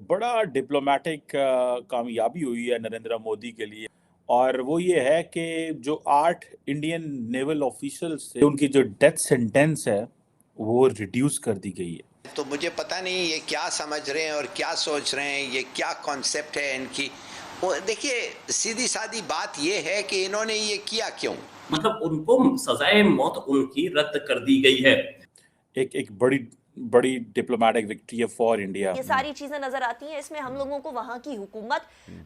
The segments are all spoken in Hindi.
बड़ा डिप्लोमेटिक कामयाबी हुई है नरेंद्र मोदी के लिए। और वो ये है कि जो 8 इंडियन नेवल ऑफिसर्स थे उनकी जो डेथ सेंटेंस है वो रिड्यूस कर दी गई है। तो मुझे पता नहीं ये क्या समझ रहे हैं और क्या सोच रहे हैं, ये क्या कॉन्सेप्ट है इनकी। वो देखिए, सीधी सादी बात ये है कि इन्होंने ये किया क्यों। मतलब उनको सजाए मौत उनकी रद्द कर दी गई है। एक बड़ी बड़ी डिप्लोमेटिक विक्ट्री है फॉर इंडिया। ये सारी चीजें नजर आती हैं। इसमें हम लोगों को वहां की हुकूमत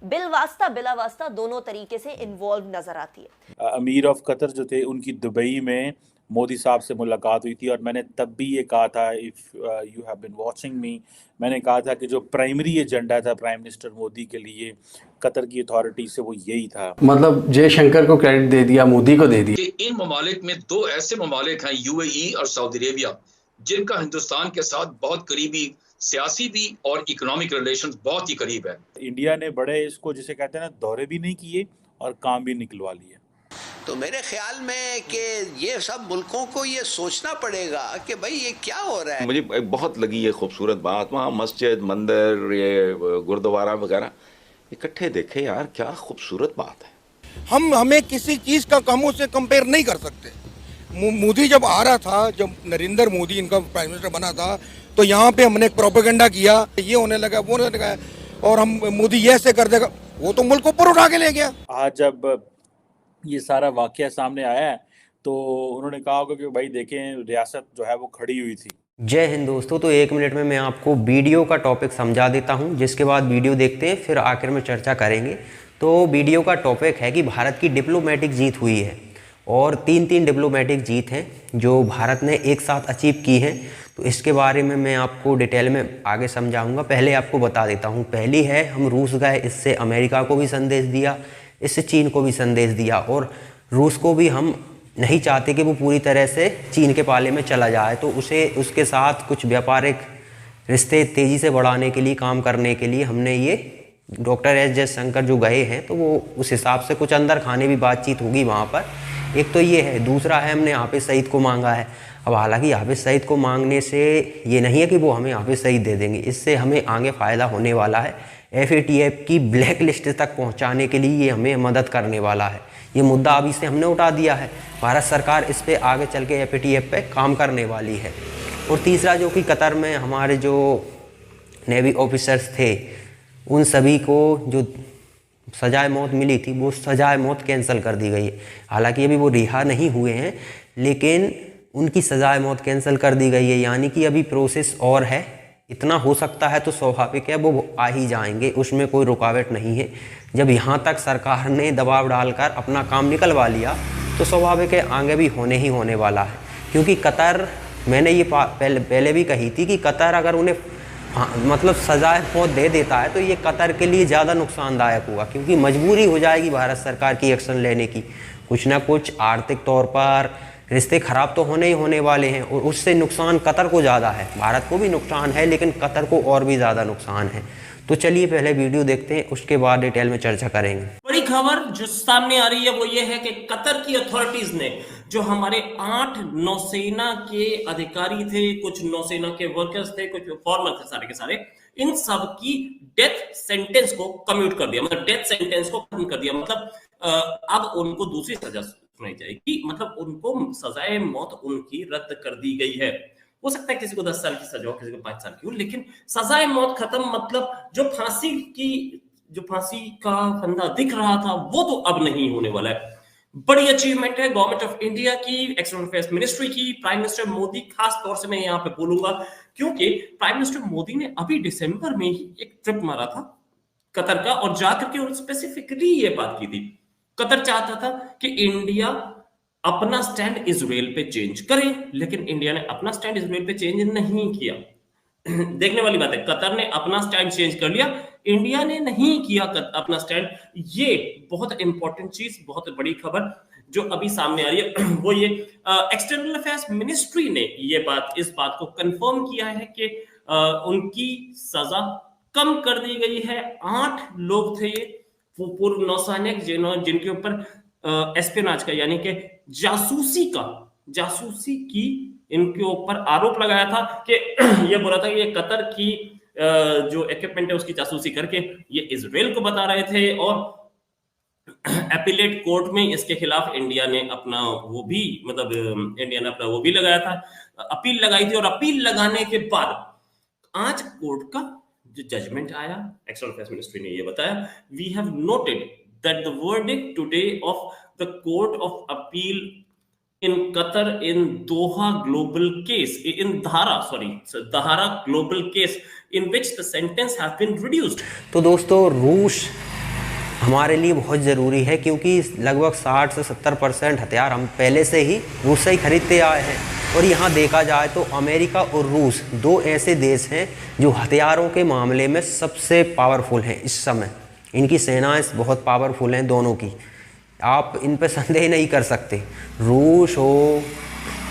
बिल वास्ता बिला वास्ता दोनों तरीके से इन्वॉल्व नजर आती है। अमीर ऑफ कतर जो थे उनकी दुबई में मोदी साहब से मुलाकात हुई थी और मैंने तब भी ये कहा था, if you have been watching me, मैंने कहा था कि जो प्राइमरी एजेंडा था प्राइम मिनिस्टर मोदी के लिए कतर की अथॉरिटी से वो यही था। मतलब जयशंकर को क्रेडिट दे दिया, मोदी को दे दिया कि इन ममालिक में दो ऐसे ममालिक हैं, यूएई और सऊदी अरेबिया, जिनका हिंदुस्तान के साथ बहुत करीबी सियासी भी और इकोनॉमिक रिलेशंस बहुत ही करीब है। इंडिया ने बड़े इसको जिसे कहते हैं ना दौरे भी नहीं किए और काम भी निकलवा लिए। तो मेरे ख्याल में कि ये सब मुल्कों को ये सोचना पड़ेगा कि भाई ये क्या हो रहा है। मुझे बहुत लगी ये खूबसूरत बात, वहाँ मस्जिद, मंदिर, ये गुरुद्वारा वगैरह इकट्ठे देखे यार, क्या खूबसूरत बात है। हमें किसी चीज़ का हम उससे कंपेयर नहीं कर सकते। मोदी जब आ रहा था, जब नरेंद्र मोदी इनका प्राइम मिनिस्टर बना था, तो यहाँ पे हमने प्रोपेगेंडा किया, ये होने लगा वो होने लगा, और हम मोदी ये ऐसे कर देगा, वो तो मुल्क ऊपर उठा के ले गया। आज जब ये सारा वाकया सामने आया है तो उन्होंने कहा होगा कि भाई देखें रियासत जो है वो खड़ी हुई थी। जय हिंद दोस्तों। तो 1 मिनट में मैं आपको वीडियो का टॉपिक समझा देता हूं, जिसके बाद वीडियो देखते हैं, फिर आखिर में चर्चा करेंगे। तो वीडियो का टॉपिक है कि भारत की डिप्लोमेटिक जीत हुई है और 3 डिप्लोमेटिक जीत हैं जो भारत ने एक साथ अचीव की हैं। तो इसके बारे में मैं आपको डिटेल में आगे समझाऊंगा। पहले आपको बता देता हूं, पहली है हम रूस गए, इससे अमेरिका को भी संदेश दिया, इससे चीन को भी संदेश दिया, और रूस को भी हम नहीं चाहते कि वो पूरी तरह से चीन के पाले में चला जाए, तो उसके साथ कुछ व्यापारिक रिश्ते तेज़ी से बढ़ाने के लिए, काम करने के लिए हमने ये डॉक्टर एस जयशंकर जो गए हैं तो वो उस हिसाब से कुछ अंदर खाने भी बातचीत होगी वहाँ पर। एक तो ये है, दूसरा है हमने हाफिज़ सईद को मांगा है। अब हालांकि हाफिज़ सईद को मांगने से ये नहीं है कि वो हमें हाफिज़ सईद दे देंगे, इससे हमें आगे फ़ायदा होने वाला है। FATF की ब्लैक लिस्ट तक पहुंचाने के लिए ये हमें मदद करने वाला है। ये मुद्दा अभी से हमने उठा दिया है, भारत सरकार इस पे आगे चल के FATF पे काम करने वाली है। और तीसरा जो कि कतर में हमारे जो नेवी ऑफिसर्स थे उन सभी को जो सजाए मौत मिली थी वो सजाए मौत कैंसिल कर दी गई है। हालांकि अभी वो रिहा नहीं हुए हैं, लेकिन उनकी सजाए मौत कैंसिल कर दी गई है, यानी कि अभी प्रोसेस और है। इतना हो सकता है तो स्वाभाविक है वो आ ही जाएंगे, उसमें कोई रुकावट नहीं है। जब यहाँ तक सरकार ने दबाव डालकर अपना काम निकलवा लिया तो स्वाभाविक है आगे भी ही होने वाला है। क्योंकि कतर, मैंने ये पहले भी कही थी कि कतर अगर उन्हें मतलब सजाए मौत दे देता है तो ये कतर के लिए ज़्यादा नुकसानदायक होगा, क्योंकि मजबूरी हो जाएगी भारत सरकार की एक्शन लेने की। कुछ ना कुछ आर्थिक तौर पर रिश्ते खराब तो होने ही होने वाले हैं, और उससे नुकसान कतर को ज़्यादा है। भारत को भी नुकसान है लेकिन कतर को और भी ज़्यादा नुकसान है। तो चलिए पहले वीडियो देखते हैं, उसके बाद डिटेल में चर्चा करेंगे। बड़ी खबर जो सामने आ रही है वो ये है कि कतर की अथॉरिटीज ने जो हमारे 8 नौसेना के अधिकारी थे, कुछ नौसेना के वर्कर्स थे, कुछ फॉर्मर थे, सारे के सारे, इन सब की डेथ सेंटेंस को कम्यूट कर दिया, मतलब डेथ सेंटेंस को खत्म कर दिया। मतलब अब उनको दूसरी सजा सुनाई जाएगी, मतलब उनको सजाए मौत उनकी रद्द कर दी गई है। हो सकता है किसी को 10 साल की सजा हो, किसी को 5 साल की हो, लेकिन सजाए मौत खत्म। मतलब जो फांसी का फंदा दिख रहा था वो तो अब नहीं होने वाला है। बड़ी अचीवमेंट है गवर्नमेंट ऑफ इंडिया की, एक्सटर्नल अफेयर्स मिनिस्ट्री की, प्राइम मिनिस्टर मोदी खास तौर से मैं यहाँ पे बोलूंगा, क्योंकि प्राइम मिनिस्टर मोदी ने अभी दिसंबर में ही एक ट्रिप मारा था कतर का, और जाकर के उन्होंने स्पेसिफिकली ये बात की थी। कतर चाहता था कि इंडिया अपना स्टैंड इजराइल पे चेंज करे, लेकिन इंडिया ने अपना स्टैंड इजराइल पे चेंज नहीं किया। देखने वाली बात है, कतर ने अपना स्टैंड चेंज कर लिया, इंडिया ने नहीं किया अपना स्टैंड। ये बहुत इंपॉर्टेंट चीज, बहुत बड़ी खबर जो अभी सामने आ रही है वो ये एक्सटर्नल अफेयर्स मिनिस्ट्री ने इस बात को कंफर्म किया है कि उनकी सजा कम कर दी गई है। 8 लोग थे ये पूर्व नौसैनिक जिनके ऊपर एस्पियोनाज का यानी कि जासूसी की इनके ऊपर आरोप लगाया था कि ये बोला था कि ये कतर की जो इक्विपमेंट है उसकी जासूसी करके ये इजराइल को बता रहे थे। और एपिलेट कोर्ट में इसके खिलाफ इंडिया ने अपना वो भी लगाया था, अपील लगाई थी। और अपील लगाने के बाद आज कोर्ट का जो जजमेंट आया, एक्सटर्नल अफेयर्स मिनिस्ट्री ने ये बताया, we have noted that the verdict today of the court of appeal in Qatar in Doha global case, in Dhara global case in which the sentence have been reduced. तो दोस्तों रूस हमारे लिए बहुत ज़रूरी है, क्योंकि लगभग 60 से 70% हथियार हम पहले से ही रूस से ही खरीदते आए हैं। और यहाँ देखा जाए तो अमेरिका और रूस दो ऐसे देश हैं जो हथियारों के मामले में सबसे पावरफुल हैं इस समय। इनकी सेनाएं बहुत पावरफुल हैं दोनों की, आप इन पर संदेह नहीं कर सकते। रूस हो,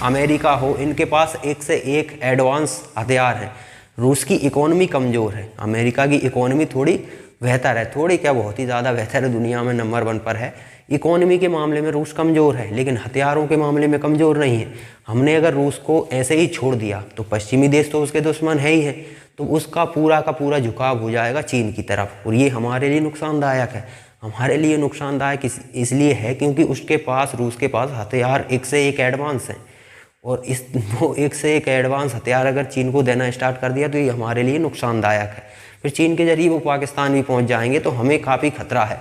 अमेरिका हो, इनके पास एक से एक एडवांस हथियार हैं। रूस की इकोनॉमी कमज़ोर है, अमेरिका की इकोनॉमी थोड़ी बेहतर है, थोड़ी क्या बहुत ही ज़्यादा बेहतर है, दुनिया में नंबर 1 पर है। इकोनॉमी के मामले में रूस कमज़ोर है, लेकिन हथियारों के मामले में कमज़ोर नहीं है। हमने अगर रूस को ऐसे ही छोड़ दिया तो पश्चिमी देश तो उसके दुश्मन है ही है, तो उसका पूरा का पूरा झुकाव हो जाएगा चीन की तरफ, और ये हमारे लिए नुकसानदायक है। हमारे लिए नुकसानदायक इसलिए है क्योंकि उसके पास, रूस के पास हथियार एक से एक एडवांस हैं, और वो एक से एक एडवांस हथियार अगर चीन को देना स्टार्ट कर दिया तो ये हमारे लिए नुकसानदायक है। फिर चीन के जरिए वो पाकिस्तान भी पहुंच जाएंगे, तो हमें काफ़ी खतरा है।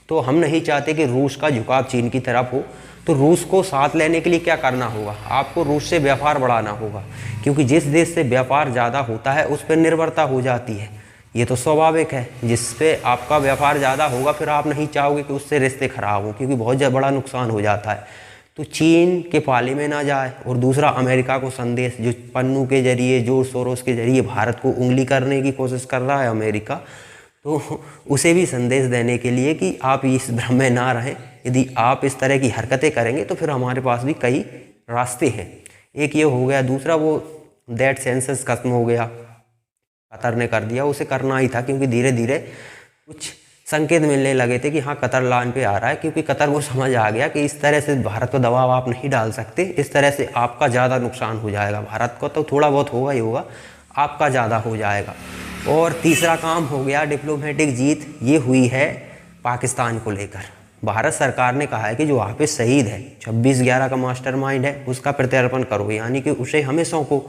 तो हम नहीं चाहते कि रूस का झुकाव चीन की तरफ हो। तो रूस को साथ लेने के लिए क्या करना होगा? आपको रूस से व्यापार बढ़ाना होगा, क्योंकि जिस देश से व्यापार ज़्यादा होता है उस पर निर्भरता हो जाती है, ये तो स्वाभाविक है। जिस पे आपका व्यापार ज़्यादा होगा फिर आप नहीं चाहोगे कि उससे रिश्ते खराब हों, क्योंकि बहुत बड़ा नुकसान हो जाता है। तो चीन के पाले में ना जाए। और दूसरा, अमेरिका को संदेश, जो पन्नू के जरिए, जॉर्ज सोरोस के जरिए भारत को उंगली करने की कोशिश कर रहा है अमेरिका, तो उसे भी संदेश देने के लिए कि आप इस भ्रम में ना रहें। यदि आप इस तरह की हरकतें करेंगे तो फिर हमारे पास भी कई रास्ते हैं। एक ये हो गया, दूसरा वो दैट सेंसस खत्म हो गया, कतर ने कर दिया, उसे करना ही था, क्योंकि धीरे धीरे कुछ संकेत मिलने लगे थे कि हाँ कतर लाइन पे आ रहा है, क्योंकि कतर को समझ आ गया कि इस तरह से भारत को दबाव आप नहीं डाल सकते, इस तरह से आपका ज़्यादा नुकसान हो जाएगा। भारत को तो थोड़ा बहुत होगा ही होगा, आपका ज़्यादा हो जाएगा। और तीसरा काम हो गया डिप्लोमेटिक जीत, ये हुई है पाकिस्तान को लेकर। भारत सरकार ने कहा है कि जो वहाँ पे शहीद है 26/11 का मास्टरमाइंड है, उसका प्रत्यर्पण करो, यानी कि उसे हमें सौंपो।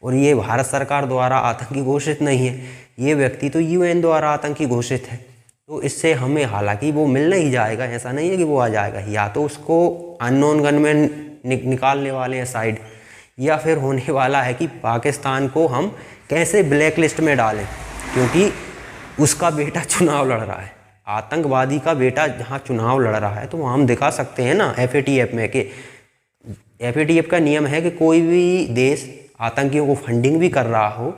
और ये भारत सरकार द्वारा आतंकी घोषित नहीं है, ये व्यक्ति तो UN द्वारा आतंकी घोषित है। तो इससे हमें, हालांकि वो मिल नहीं जाएगा, ऐसा नहीं है कि वो आ जाएगा, या तो उसको अननोन गनमैन निकालने वाले हैं साइड, या फिर होने वाला है कि पाकिस्तान को हम कैसे ब्लैक लिस्ट में डालें, क्योंकि उसका बेटा चुनाव लड़ रहा है। आतंकवादी का बेटा जहाँ चुनाव लड़ रहा है तो वहाँ हम दिखा सकते हैं ना FATF में, कि FATF का नियम है कि कोई भी देश आतंकियों को फंडिंग भी कर रहा हो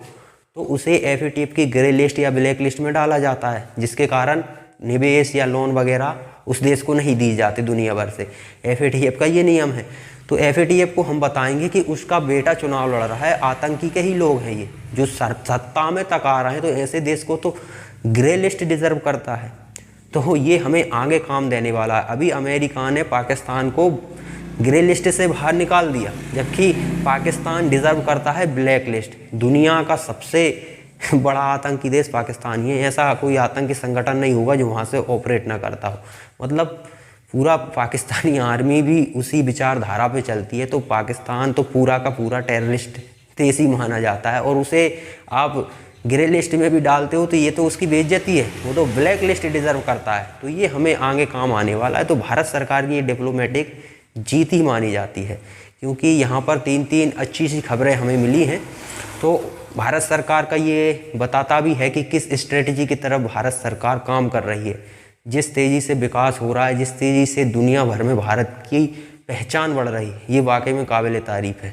तो उसे FATF की ग्रे लिस्ट या ब्लैक लिस्ट में डाला जाता है, जिसके कारण निवेश या लोन वगैरह उस देश को नहीं दी जाती दुनिया भर से। FATF का ये नियम है। तो FATF को हम बताएंगे कि उसका बेटा चुनाव लड़ रहा है, आतंकी के ही लोग हैं ये, जो सत्ता में तक आ रहे हैं, तो ऐसे देश को तो ग्रे लिस्ट डिजर्व करता है। तो ये हमें आगे काम देने वाला है। अभी अमेरिका ने पाकिस्तान को ग्रे लिस्ट से बाहर निकाल दिया, जबकि पाकिस्तान डिज़र्व करता है ब्लैक लिस्ट। दुनिया का सबसे बड़ा आतंकी देश पाकिस्तान ही है, ऐसा कोई आतंकी संगठन नहीं होगा जो वहाँ से ऑपरेट ना करता हो। मतलब पूरा पाकिस्तानी आर्मी भी उसी विचारधारा पे चलती है। तो पाकिस्तान तो पूरा का पूरा टेररिस्ट देश ही माना जाता है, और उसे आप ग्रे लिस्ट में भी डालते हो तो ये तो उसकी बेइज्जती है, वो तो ब्लैक लिस्ट डिज़र्व करता है। तो ये हमें आगे काम आने वाला है। तो भारत सरकार की ये डिप्लोमेटिक जीत ही मानी जाती है, क्योंकि यहाँ पर 3 अच्छी सी खबरें हमें मिली हैं। तो भारत सरकार का ये बताता भी है कि किस स्ट्रेटजी की तरफ भारत सरकार काम कर रही है। जिस तेज़ी से विकास हो रहा है, जिस तेज़ी से दुनिया भर में भारत की पहचान बढ़ रही है, ये वाकई में काबिल तारीफ़ है।